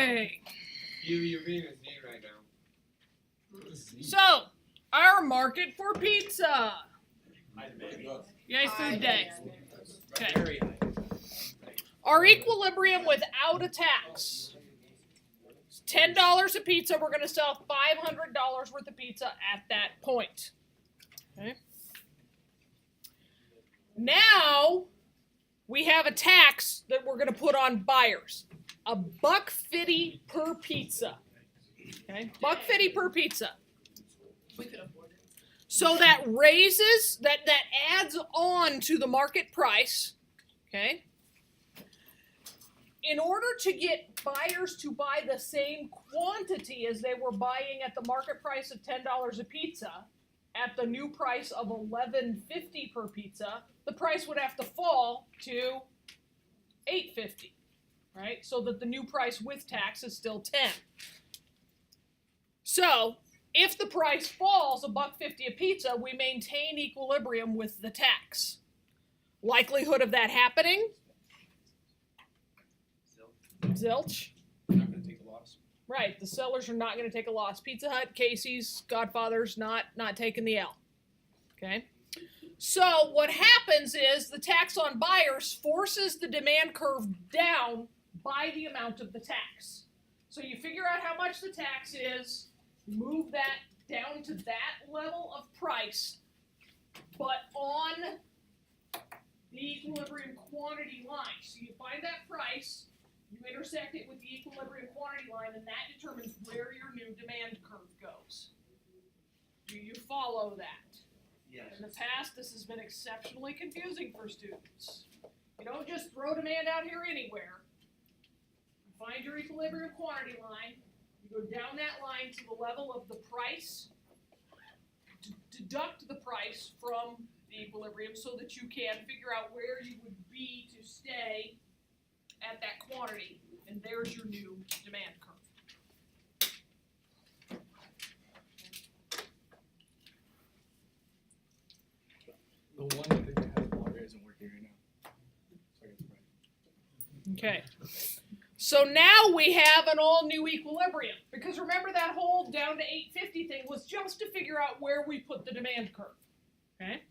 Okay. You're being a Z right now. So, our market for pizza. Yay, food day. Okay. Our equilibrium without a tax. It's $10 a pizza. We're going to sell $500 worth of pizza at that point. Okay. Now we have a tax that we're going to put on buyers. $1.50 per pizza. Okay, $1.50 per pizza. We could afford it. So that raises, that adds on to the market price, okay? In order to get buyers to buy the same quantity as they were buying at the market price of $10 a pizza, at the new price of $11.50 per pizza, the price would have to fall to $8.50, right? So that the new price with tax is still $10. So, if the price falls $1.50 a pizza, we maintain equilibrium with the tax. Likelihood of that happening? Zilch. Not going to take a loss. Right, the sellers are not going to take a loss. Pizza Hut, Casey's, Godfather's not taking the L. Okay? So what happens is the tax on buyers forces the demand curve down by the amount of the tax. So you figure out how much the tax is, move that down to that level of price, but on the equilibrium quantity line. So you find that price, you intersect it with the equilibrium quantity line, and that determines where your new demand curve goes. Do you follow that? Yes. In the past, this has been exceptionally confusing for students. You don't just throw demand out here anywhere. You find your equilibrium quantity line, you go down that line to the level of the price, deduct the price from the equilibrium so that you can figure out where you would be to stay at that quantity, and there's your new demand curve. The one that they have longer isn't working right now. So I guess right. Okay. So now we have an all new equilibrium, because remember that whole down to 850 thing was just to figure out where we put the demand curve. Okay?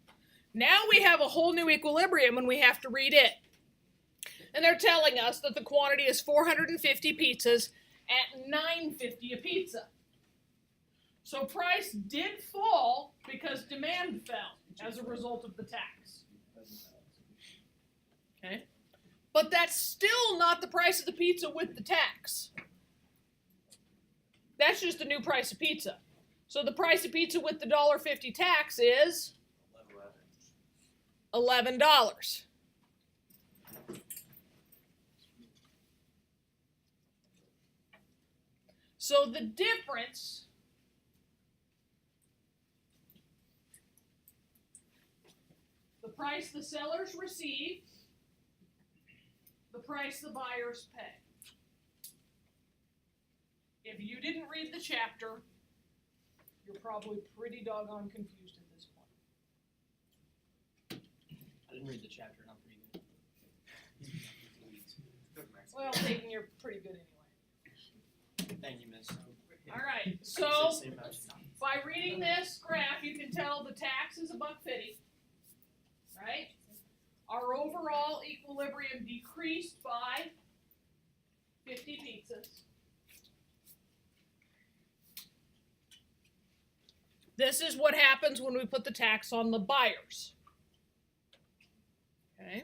Now we have a whole new equilibrium and we have to read it. And they're telling us that the quantity is 450 pizzas at $9.50 a pizza. So price did fall because demand fell as a result of the tax. Okay? But that's still not the price of the pizza with the tax. That's just the new price of pizza. So the price of pizza with the $1.50 tax is $11. So the difference the price the sellers receive, the price the buyers pay. If you didn't read the chapter, you're probably pretty doggone confused at this point. I didn't read the chapter, and I'm pretty good. Well, Peyton, you're pretty good anyway. Thank you, miss. All right, so by reading this graph, you can tell the tax is $1.50, right? Our overall equilibrium decreased by 50 pizzas. This is what happens when we put the tax on the buyers. Okay.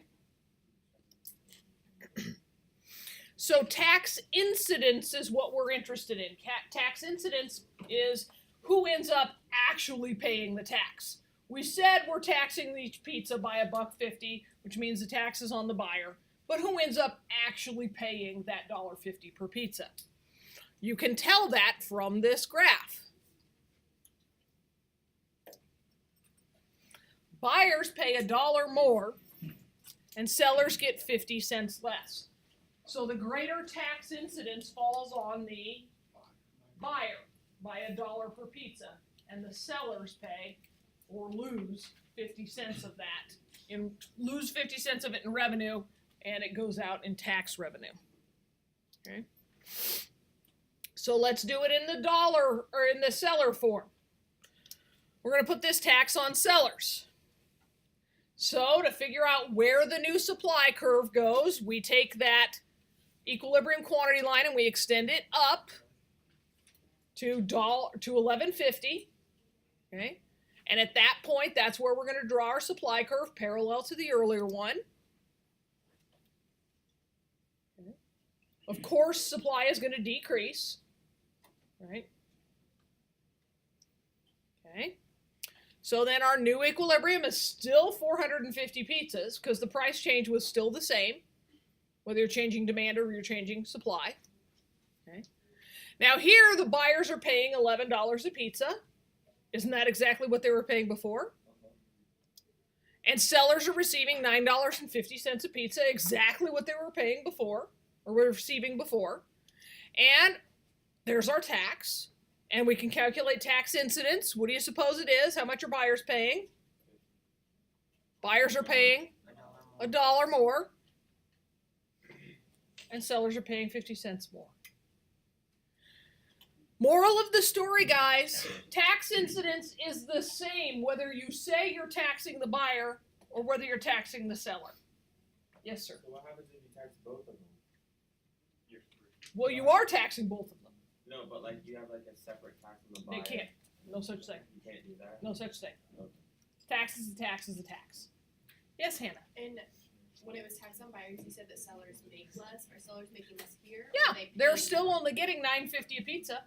So tax incidence is what we're interested in. Tax incidence is who ends up actually paying the tax. We said we're taxing each pizza by $1.50, which means the tax is on the buyer. But who ends up actually paying that $1.50 per pizza? You can tell that from this graph. Buyers pay $1 more, and sellers get 50 cents less. So the greater tax incidence falls on the buyer by $1 per pizza, and the sellers pay or lose 50 cents of that. Lose 50 cents of it in revenue, and it goes out in tax revenue. Okay. So let's do it in the dollar or in the seller form. We're going to put this tax on sellers. So to figure out where the new supply curve goes, we take that equilibrium quantity line and we extend it up to $11.50. Okay? And at that point, that's where we're going to draw our supply curve parallel to the earlier one. Okay. Of course, supply is going to decrease. Right? Okay. So then our new equilibrium is still 450 pizzas because the price change was still the same, whether you're changing demand or you're changing supply. Okay. Now here the buyers are paying $11 a pizza. Isn't that exactly what they were paying before? And sellers are receiving $9.50 a pizza, exactly what they were paying before, or were receiving before. And there's our tax. And we can calculate tax incidence. What do you suppose it is? How much are buyers paying? Buyers are paying $1 more. And sellers are paying 50 cents more. Moral of the story, guys, tax incidence is the same whether you say you're taxing the buyer or whether you're taxing the seller. Yes, sir. So what happens if you tax both of them? Well, you are taxing both of them. No, but like you have like a separate tax on the They buyer. can't. No such thing. You can't do that. No such thing. Okay. Tax is a tax is a tax. Yes, Hannah. And when it was taxed on buyers, you said that sellers make less. Are sellers making less here? Yeah, Or are they they're paying still more? only getting $9.50 a pizza.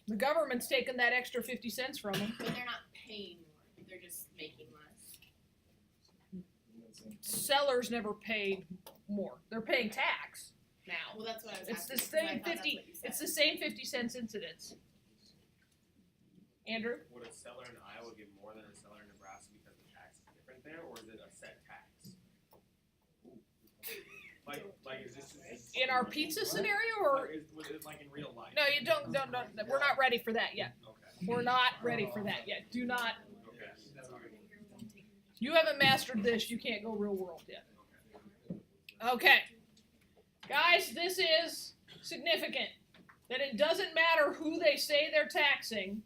The government's taking that extra 50 cents from them. But they're not paying more. They're just making less. Sellers never paid more. They're paying tax now. Well, that's what I was It's the asking. 'cause I same thought that's 50. what you said. It's the same 50 cents incidence. Andrew, Would a seller in Iowa get more than a seller in Nebraska because the tax is different there, or is it a set tax? Like is this just in our pizza scenario, or was it like in real life? no? You don't. We're not ready for that yet. Okay. We're not ready for that yet. Do not. Okay. Sorry. You haven't mastered this. You can't go real world yet. Okay, guys, this is significant. That it doesn't matter who they say they're taxing.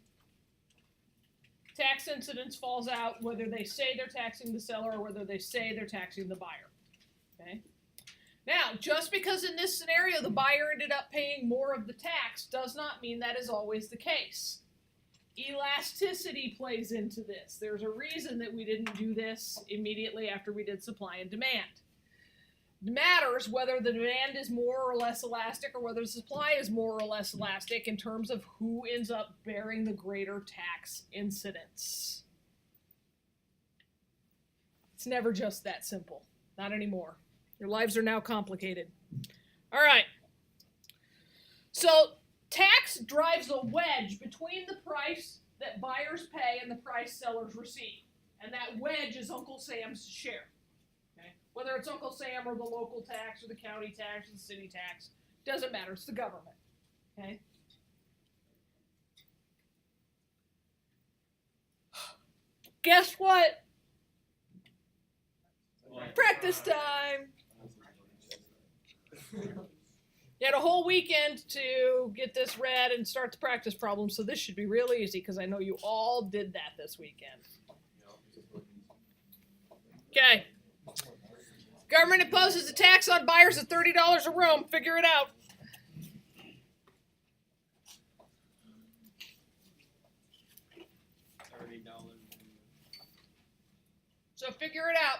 Tax incidence falls out whether they say they're taxing the seller or whether they say they're taxing the buyer. Okay. Now, just because in this scenario the buyer ended up paying more of the tax does not mean that is always the case. Elasticity plays into this. There's a reason that we didn't do this immediately after we did supply and demand. It matters whether the demand is more or less elastic or whether the supply is more or less elastic in terms of who ends up bearing the greater tax incidence. It's never just that simple. Not anymore. Your lives are now complicated. All right. So tax drives a wedge between the price that buyers pay and the price sellers receive. And that wedge is Uncle Sam's share. Okay? Whether it's Uncle Sam or the local tax or the county tax or the city tax, doesn't matter. It's the government. Okay? Guess what? Practice time. You had a whole weekend to get this read and start the practice problem, so this should be real easy because I know you all did that this weekend. Okay. Government imposes a tax on buyers at $30 a room. Figure it out. $30. So figure it out.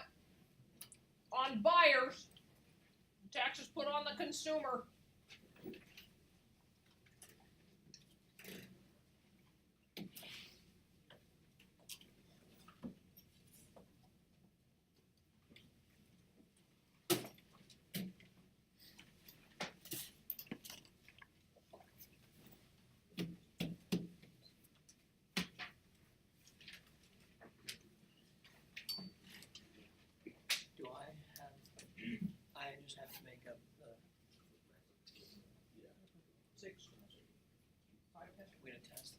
On buyers, taxes put on the consumer. Do I just have to make up the, 6. we had a test.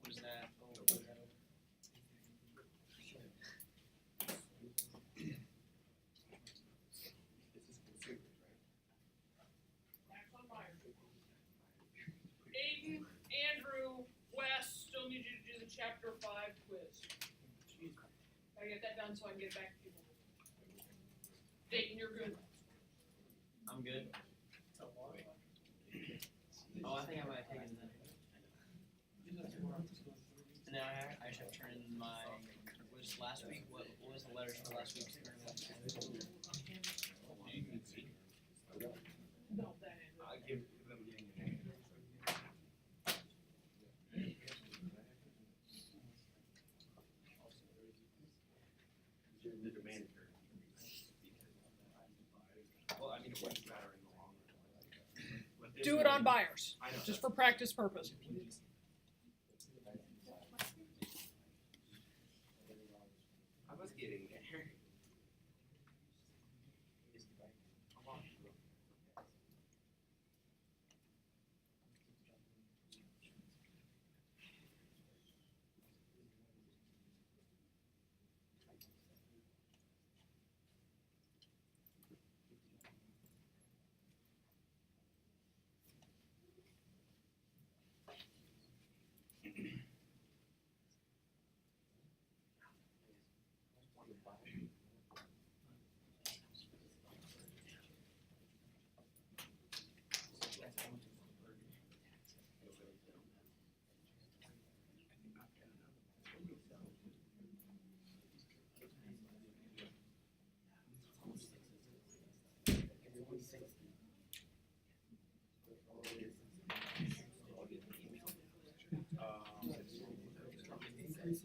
What is that? Oh, what is that? Tax on buyers. Peyton, Andrew, Wes, still need you to do the chapter 5 quiz. Gotta get that done so I can get it back to people. Dayton, you're good. I'm good. Oh, I think I might have taken that. And now I should have turned in my, was last week, what was the letters for last week's tournament? No, that is. I'll give them the demand curve. Well, I mean, it wouldn't matter in the long run. But this Do it one- on buyers, I know. just for practice purpose. I was getting there.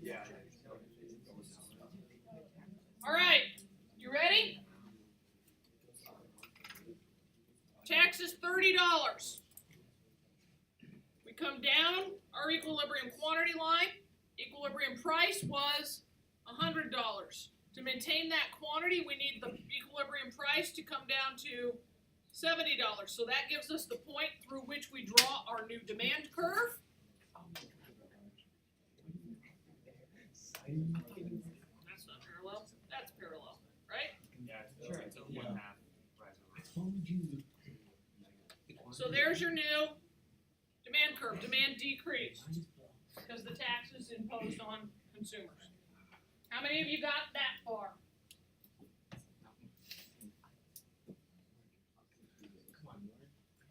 Yeah. All right, you ready? Tax is $30. We come down our equilibrium quantity line. Equilibrium price was $100. To maintain that quantity, we need the equilibrium price to come down to $70. So that gives us the point through which we draw our new demand curve. That's not parallel. That's parallel, right? Yeah, it's a one half rise So there's your new demand curve. Demand decreased because the tax is imposed on consumers. How many of you got that far?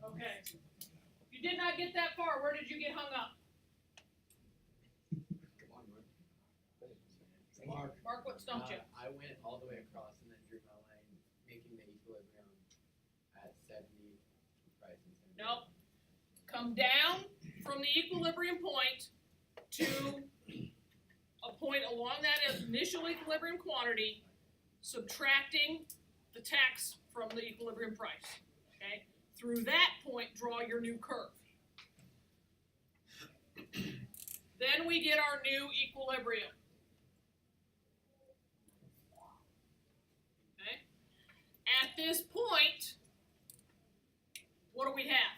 Okay. If you did not get that far, where did you get hung up? Mark, what stumped you? I went all the way across and then drew my line, making the equilibrium at 70 price and 70. Nope. Come down from the equilibrium point to a point along that initial equilibrium quantity, subtracting the tax from the equilibrium price. Okay? Through that point, draw your new curve. Then we get our new equilibrium. Okay? At this point, what do we have?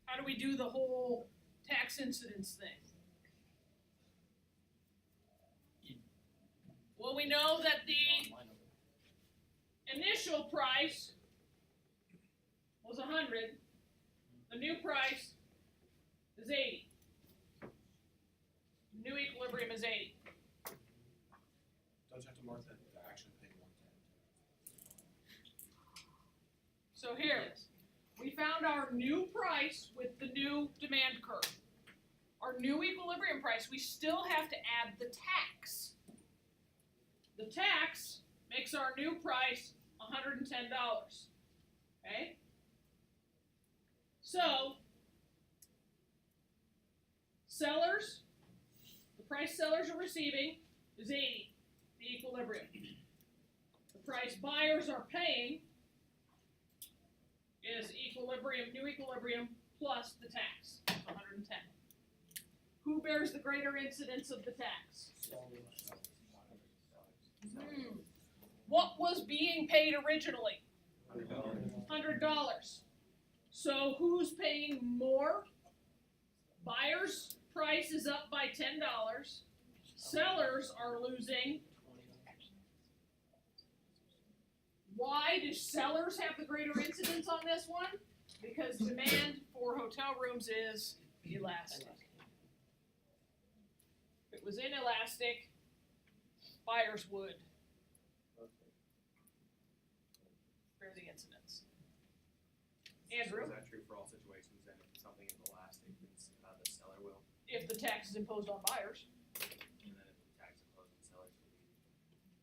How do we do the whole tax incidence thing? Well, we know that the initial price was 100. The new price is 80. The new equilibrium is 80. Don't you have to mark that the action paying 110? So here, we found our new price with the new demand curve. Our new equilibrium price, we still have to add the tax. The tax makes our new price $110. Okay? So, sellers, the price sellers are receiving is 80, the equilibrium. The price buyers are paying is equilibrium, new equilibrium plus the tax, 110. Who bears the greater incidence of the tax? What was being paid originally? $100. So who's paying more? Buyers' price is up by $10. Sellers are losing. Why do sellers have the greater incidence on this one? Because demand for hotel rooms is elastic. If it was inelastic, buyers would bear the incidence. Andrew, Is that true for all situations then? If something is elastic, then the seller will, if the tax is imposed on buyers, and then if the tax is imposed on sellers, will be.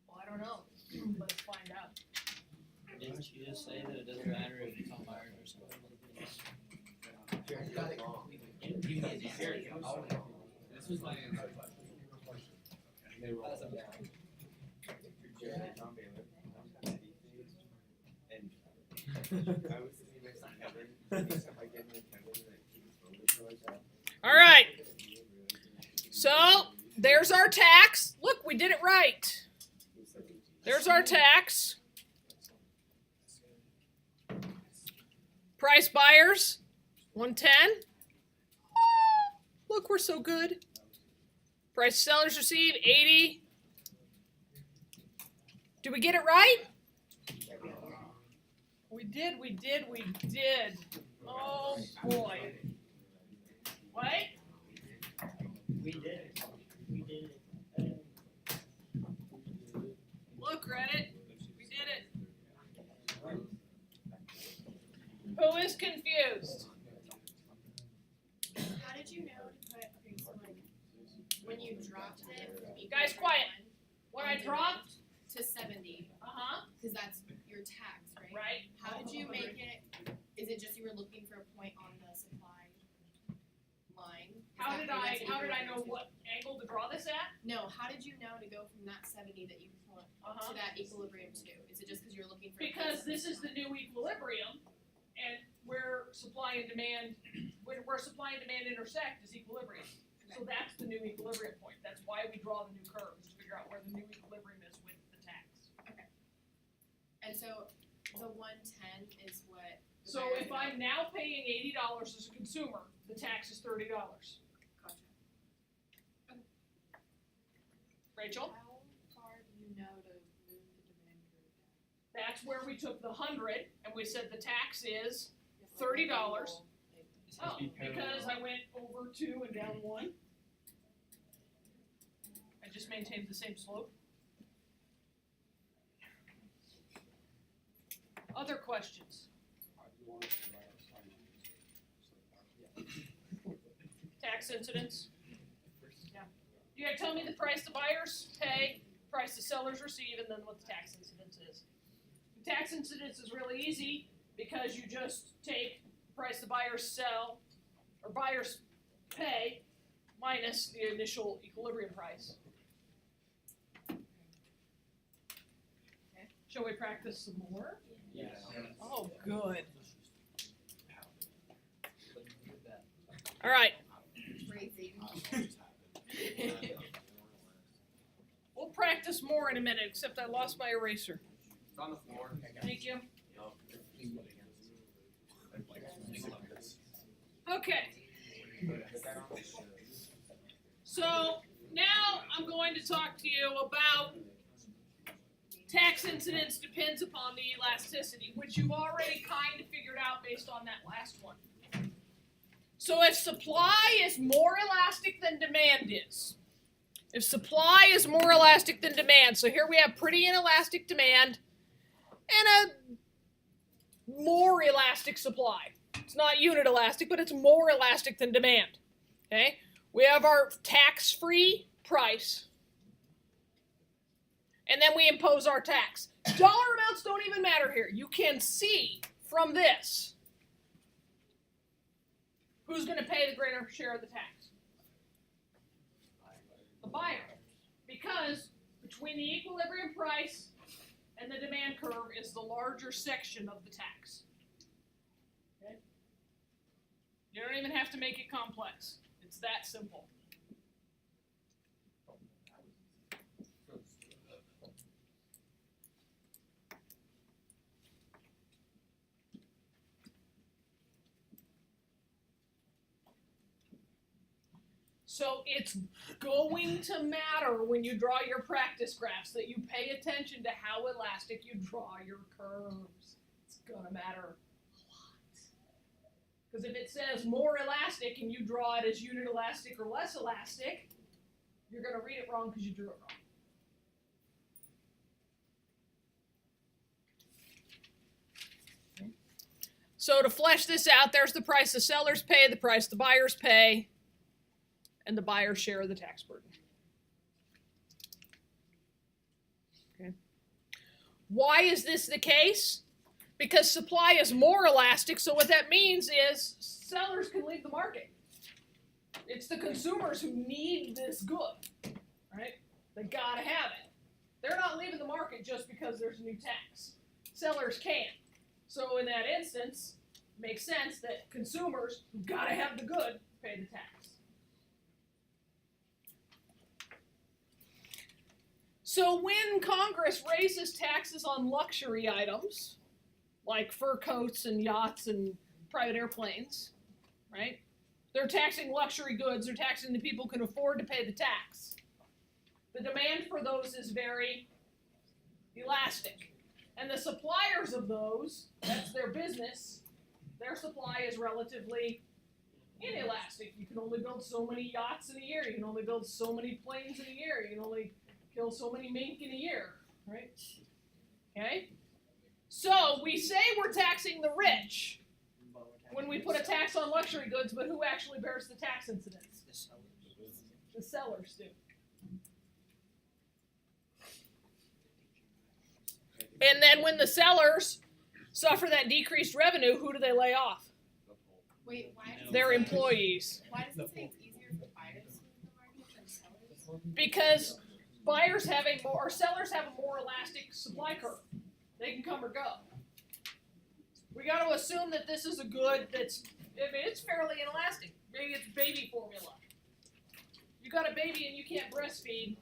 well, I don't know. Let's find out. Didn't you just say that it doesn't matter if it's on buyers or something? You got it wrong. You need to answer it. This was my answer. They roll them down. Jared, John Baylor, and I was sitting next to Kevin, I gave him a Kevin, like, he was over so like that. All right. So there's our tax. Look, we did it right. There's our tax. Price buyers, 110. Look, we're so good. Price sellers receive, 80. Did we get it right? We did. Oh boy. What? We did it. We did it. Look, Reddit. We did it. Who is confused? How did you know to put, okay, so like, when you dropped it from equal Guys, quiet. When I dropped, to 70, because that's your tax, right? right? How did you make it, is it just you were looking for a point on the supply line? Is How that- did that's I equilibrium know too? what angle to draw this at? No, how did you know to go from that 70 that you put to that equilibrium too? Is it just because you're looking for a Because point on this the is the new equilibrium, and where supply and demand intersect is equilibrium. So that's the new equilibrium point. That's why we draw the new curve, is to figure out where the new equilibrium is with the tax. And so the 110 is what. the So buyer if would I'm now paying $80 as a consumer, the tax is $30. Gotcha. Rachel? How far do you know to move the demand curve down? That's where we took the 100 and we said the tax is $30. Oh, because I went over 2 and down 1. I just maintained the same slope. Other questions? Tax incidents? Yeah. You gotta tell me the price the buyers pay, price the sellers receive, and then what the tax incidence is. The tax incidence is really easy because you just take the price the buyers sell or buyers pay minus the initial equilibrium price. Okay. Shall we practice some more? Yes. Oh, good. All right. Crazy. We'll practice more in a minute, except I lost my eraser. It's on the floor. Thank you. Okay. So now I'm going to talk to you about tax incidence depends upon the elasticity, which you've already kind of figured out based on that last one. So if supply is more elastic than demand is, if supply is more elastic than demand, so here we have pretty inelastic demand and a more elastic supply. It's not unit elastic, but it's more elastic than demand. Okay? We have our tax-free price, and then we impose our tax. Dollar amounts don't even matter here. You can see from this who's going to pay the greater share of the tax. The buyer. Because between the equilibrium price and the demand curve is the larger section of the tax. Okay? You don't even have to make it complex. It's that simple. So it's going to matter when you draw your practice graphs that you pay attention to how elastic you draw your curves. It's going to matter a lot. Because if it says more elastic and you draw it as unit elastic or less elastic, you're going to read it wrong because you drew it wrong. Okay. So to flesh this out, there's the price the sellers pay, the price the buyers pay, and the buyer's share of the tax burden. Okay. Why is this the case? Because supply is more elastic, so what that means is sellers can leave the market. It's the consumers who need this good, right? They gotta have it. They're not leaving the market just because there's a new tax. Sellers can. So in that instance, it makes sense that consumers who gotta have the good pay the tax. So when Congress raises taxes on luxury items, like fur coats and yachts and private airplanes, right? They're taxing luxury goods. They're taxing the people who can afford to pay the tax. The demand for those is very elastic. And the suppliers of those, that's their business, their supply is relatively inelastic. You can only build so many yachts in a year. You can only build so many planes in a year. You can only kill so many mink in a year, right? Okay? So we say we're taxing the rich when we put a tax on luxury goods, but who actually bears the tax incidence? The sellers do. And then when the sellers suffer that decreased revenue, who do they lay off? Wait, why does Their it say, employees. why does it say it's easier for buyers to leave the market than sellers? Because buyers have a more, or sellers have a more elastic supply curve. They can come or go. We got to assume that this is a good that's, I mean, it's fairly inelastic. Maybe it's baby formula. You got a baby and you can't breastfeed.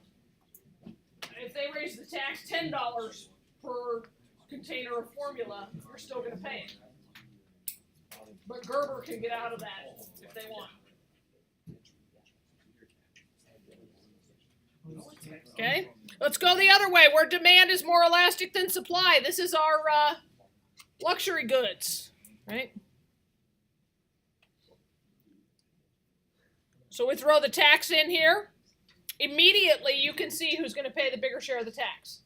If they raise the tax $10 per container of formula, you're still going to pay it. But Gerber can get out of that if they want. Okay, let's go the other way, where demand is more elastic than supply. This is our luxury goods, right? So we throw the tax in here. Immediately, you can see who's going to pay the bigger share of the tax.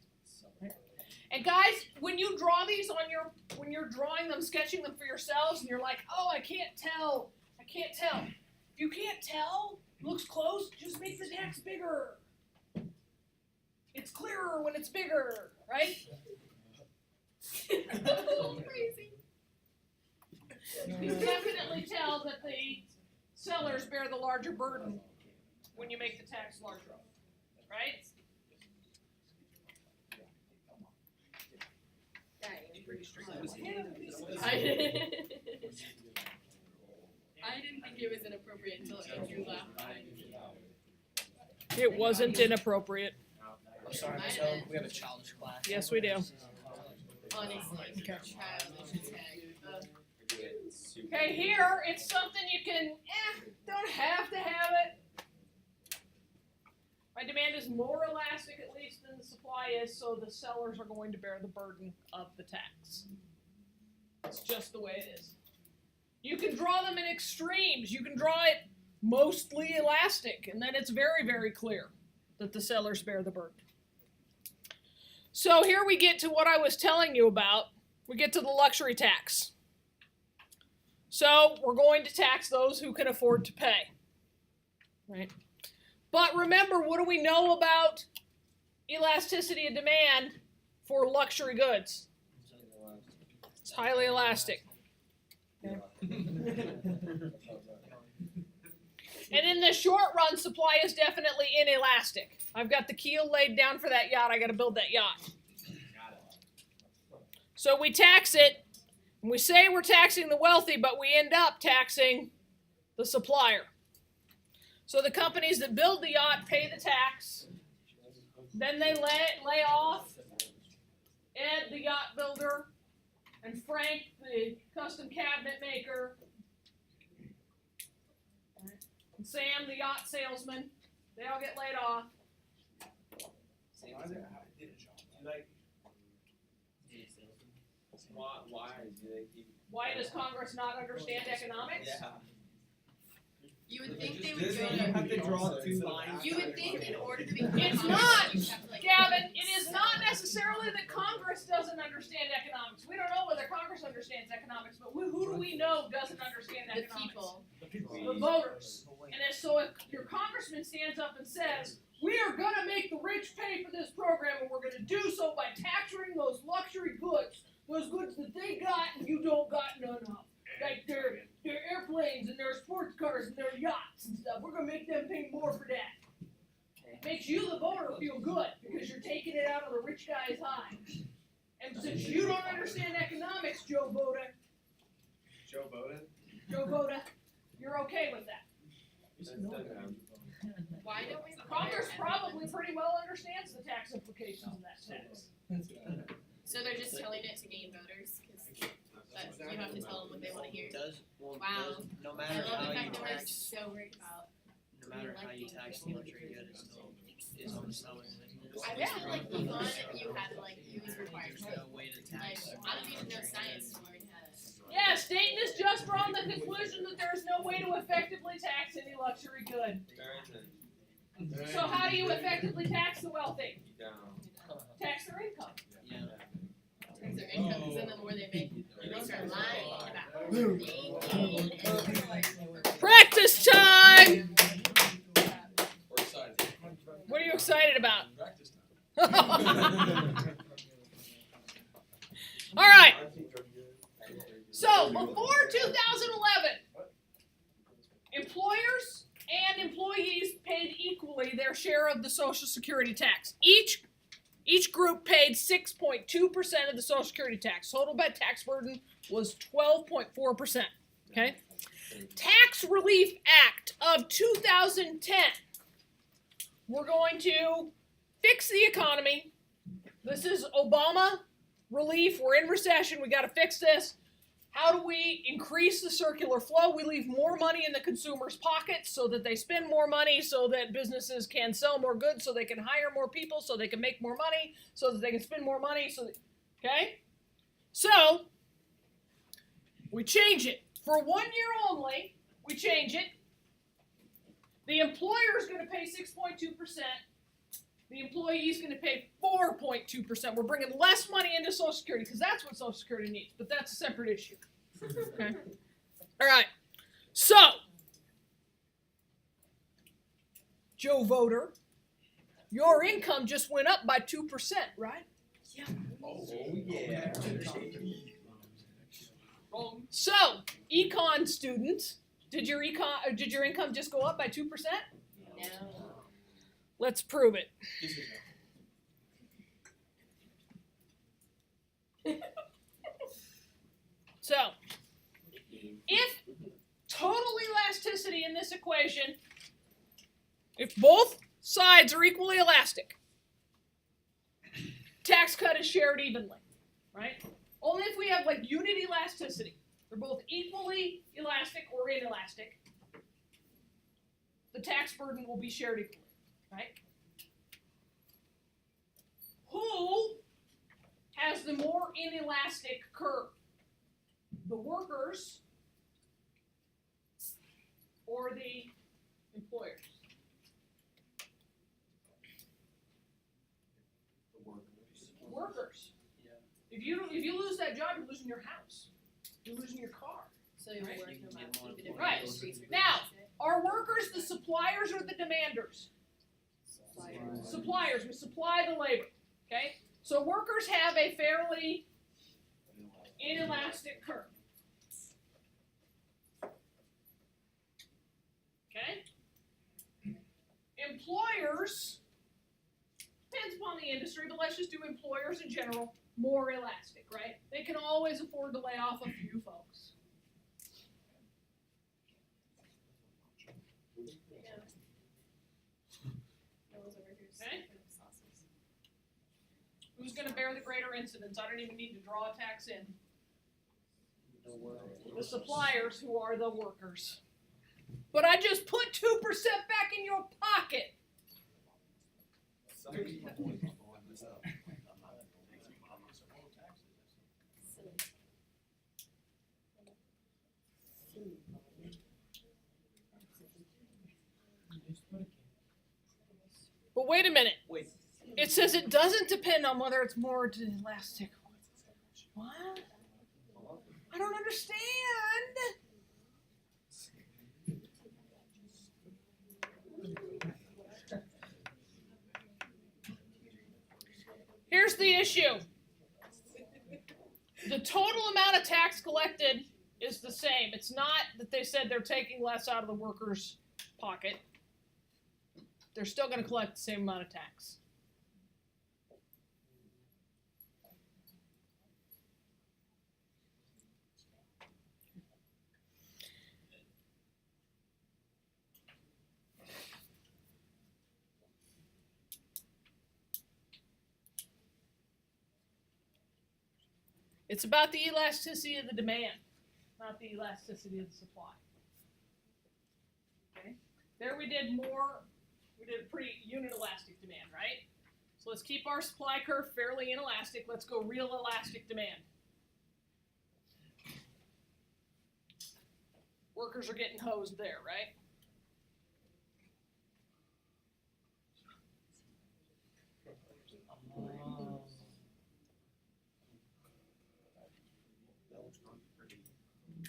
And guys, when you draw these on your, when you're drawing them, sketching them for yourselves, and you're like, oh, I can't tell. If you can't tell, looks close, just make the tax bigger. It's clearer when it's bigger, right? A little crazy. You can definitely tell that the sellers bear the larger burden when you make the tax larger, right? I didn't think it was inappropriate until Andrew laughed. It wasn't inappropriate. I'm sorry, Miss Helen, we have a childish class. Yes, we do. Honestly, Okay. childish tag. Okay, here it's something you can, don't have to have it. My demand is more elastic at least than the supply is, so the sellers are going to bear the burden of the tax. It's just the way it is. You can draw them in extremes. You can draw it mostly elastic, and then it's very, very clear that the sellers bear the burden. So here we get to what I was telling you about. We get to the luxury tax. So we're going to tax those who can afford to pay, right? But remember, what do we know about elasticity of demand for luxury goods? It's highly elastic. Okay. And in the short run, supply is definitely inelastic. I've got the keel laid down for that yacht. I got to build that yacht. So we tax it, and we say we're taxing the wealthy, but we end up taxing the supplier. So the companies that build the yacht pay the tax. Then they lay off Ed, the yacht builder, and Frank, the custom cabinet maker, and Sam, the yacht salesman. They all get laid off. Why do they keep Why does Congress not understand economics? You would think they would Does go it to. have to draw 2 lines? You would think in order to become. It's Congress, not, you'd have to, like, Gavin, it is not necessarily that Congress doesn't understand economics. We don't know whether Congress understands economics, but who do we know doesn't understand The economics? people. The voters. And so if your congressman stands up and says, we are going to make the rich pay for this program, and we're going to do so by taxing those luxury goods, those goods that they got and you don't got none of. Like their airplanes and their sports cars and their yachts and stuff. We're going to make them pay more for that. It makes you, the voter, feel good because you're taking it out of the rich guy's hide. And since you don't understand economics, Joe Boda, you're okay with that. Why don't we? Congress probably pretty well understands the tax implications of that tax. So they're just telling it to gain voters, because you have to tell them what they want to hear. Wow. No I matter love how the you fact that we're tax, so worried about. no matter how you tax the luxury good, it still is on the seller, isn't it? I wish that like Yvonne, if you had like you was required There's to. no way to Like, tax. I don't even know science to learn how to. Yes, Dayton has just drawn the conclusion that there is no way to effectively tax any luxury good. So how do you effectively tax the wealthy? Tax their income. Yeah. Because their income is in the more they make, and they start lying about making and. Practice time! We're excited. What are you excited about? Practice time. All right. So before 2011, employers and employees paid equally their share of the Social Security tax. Each group paid 6.2% of the Social Security tax. Total tax burden was 12.4%. Okay? Tax Relief Act of 2010. We're going to fix the economy. This is Obama relief. We're in recession. We got to fix this. How do we increase the circular flow? We leave more money in the consumer's pockets so that they spend more money, so that businesses can sell more goods, so they can hire more people, so they can make more money, so that they can spend more money. Okay? So, we change it. For 1 year only, we change it. The employer is going to pay 6.2%. The employee is going to pay 4.2%. We're bringing less money into Social Security because that's what Social Security needs, but that's a separate issue. Okay? All right. So, Joe Voter, your income just went up by 2%, right? Oh yeah. So, econ students, did your income just go up by 2%? No. Let's prove it. So, if total elasticity in this equation, if both sides are equally elastic, tax cut is shared evenly, right? Only if we have like unit elasticity, they're both equally elastic or inelastic, the tax burden will be shared equally, right? Who has the more inelastic curve? The workers or the employers? Workers. Yeah. If you lose that job, you're losing your house. You're losing your car. So you'll Right. work You no can matter get what, even if Right. it increases or Now, decreases. Are workers the suppliers or the demanders? Suppliers. We supply the labor. Okay? So workers have a fairly inelastic curve. Okay? Employers, depends upon the industry, but let's just do employers in general, more elastic, right? They can always afford to lay off a few folks. Those over here Okay. sucking up sauces. Who's going to bear the greater incidence? I don't even need to draw a tax in. The suppliers, who are the workers. But I just put 2% back in your pocket. But wait a minute. Wait. It says it doesn't depend on whether it's more elastic. What? I don't understand. Here's the issue. The total amount of tax collected is the same. It's not that they said they're taking less out of the worker's pocket. They're still going to collect the same amount of tax. It's about the elasticity of the demand, not the elasticity of the supply. Okay? There we did a pretty unit elastic demand, right? So let's keep our supply curve fairly inelastic. Let's go real elastic demand. Workers are getting hosed there, right?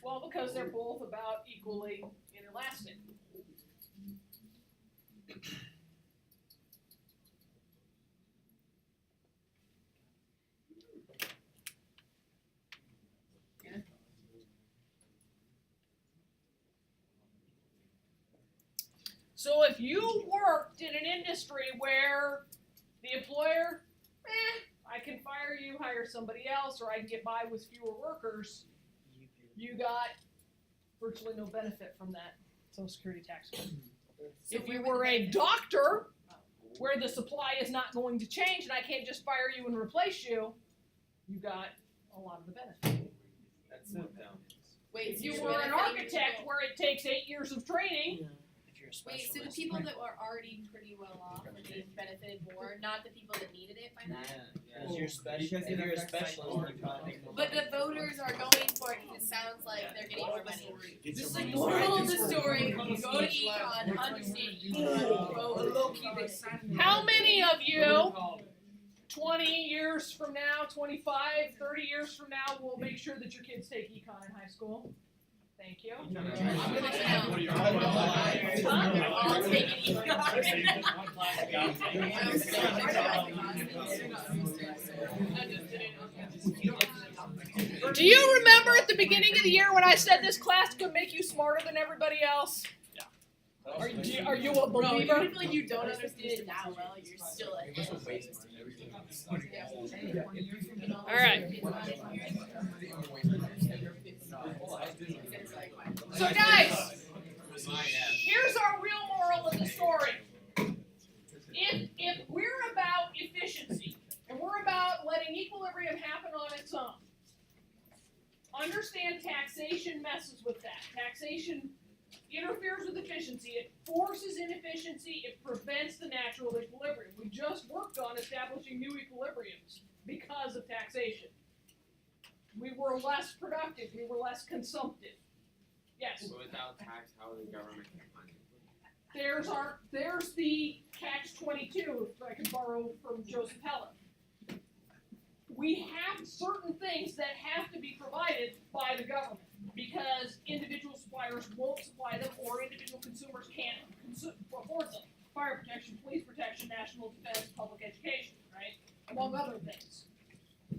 Well, because they're both about equally inelastic. So if you worked in an industry where the employer, I can fire you, hire somebody else, or I can get by with fewer workers, you got virtually no benefit from that Social Security tax code. If you were a doctor, where the supply is not going to change and I can't just fire you and replace you, you got a lot of the benefit. That's so dumb. Wait, If so you you're were an benefiting architect people- where it takes 8 years of training, If you're a Wait, so the specialist. people that were already pretty well off are being benefited more, not the people that needed it by that? If you're special, if you're a specialist, you're trying to. But the voters are going for it because it sounds like they're getting more money. Get your The money. moral of the story, go to econ, understand econ, how many of you 20 years from now, 25, 30 years from now will make sure that your kids take econ in high school? Thank you. I'm all taking econ. Do you remember at the beginning of the year when I said this class could make you smarter than everybody else? Are you a Bro, believer? even if you don't understand it that well, you're still ahead. All right. So guys, here's our real moral of the story. If we're about efficiency and we're about letting equilibrium happen on its own, understand taxation messes with that. Taxation interferes with efficiency. It forces inefficiency. It prevents the natural equilibrium. We just worked on establishing new equilibriums because of taxation. We were less productive. We were less consumptive. Yes. So without tax, how would the government get money? There's the catch-22, if I can borrow from Joseph Heller. We have certain things that have to be provided by the government because individual suppliers won't supply them or individual consumers can't afford them. Fire protection, police protection, national defense, public education, right? Among other things.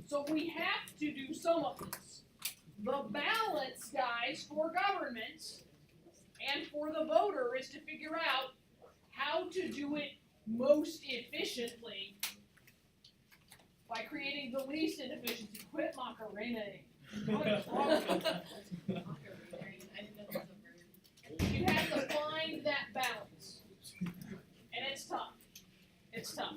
So we have to do some of this. The balance, guys, for governments and for the voter is to figure out how to do it most efficiently by creating the least inefficiency. Quit Macarena. What is wrong with you? You have to find that balance. And it's tough. It's tough.